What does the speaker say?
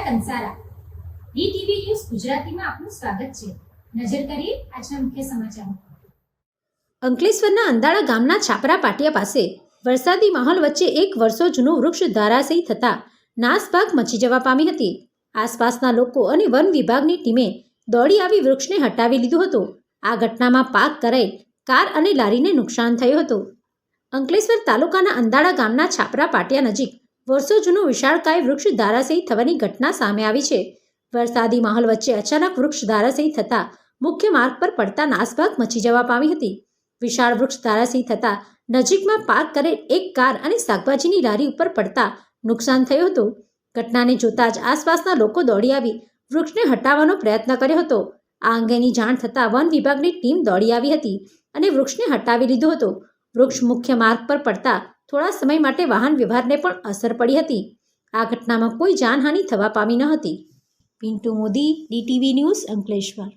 Kansara DTV news ગુજરાતીમાં આપનું સ્વાગત છે। નજર કરીએ આજના મુખ્ય સમાચારો। અંકલેશ્વરના અંદાળા ગામના છાપરા પાટિયા પાસે વરસાદી માહોલ વચ્ચે એક વર્ષો જૂનું વૃક્ષ ધરાશયી થતા નાસભાગ મચી જવા પામી હતી। આસપાસના લોકો અને વન વિભાગની ટીમે દોડી આવી વૃક્ષને હટાવી લીધું હતું। આ ઘટનામાં પાર્ક કરાયેલ કાર અને લારીને નુકસાન થયું હતું। અંકલેશ્વર તાલુકાના અંદાળા ગામના છાપરા પાટિયા નજીક વર્ષો જૂનું વિશાળકાય વૃક્ષ ધરાશયી થવાની ઘટના સામે આવી છે। વરસાદી માહોલ વચ્ચે અચાનક વૃક્ષ ધરાશયી થતા મુખ્ય માર્ગ પર પડતા નાસભાગ મચી જવા પામી હતી। વિશાળ વૃક્ષ ધરાશયી થતા નજીકમાં પાર્ક કરેલ એક કાર અને શાકભાજીની લારી ઉપર પડતા નુકસાન થયું હતું। ઘટનાને જોતા જ આસપાસના લોકો દોડી આવી વૃક્ષને હટાવવાનો પ્રયત્ન કર્યો હતો। આ અંગેની જાણ થતાં વન વિભાગની ટીમ દોડી આવી હતી અને વૃક્ષને હટાવી લીધું હતું। વૃક્ષ મુખ્ય માર્ગ પર પડતા થોડા સમય માટે વાહન વ્યવહારને પણ અસર પડી હતી। આ ઘટનામાં કોઈ જાનહાનિ થવા પામી ન હતી। Pintu Modi, DTV news, Ankleshwar.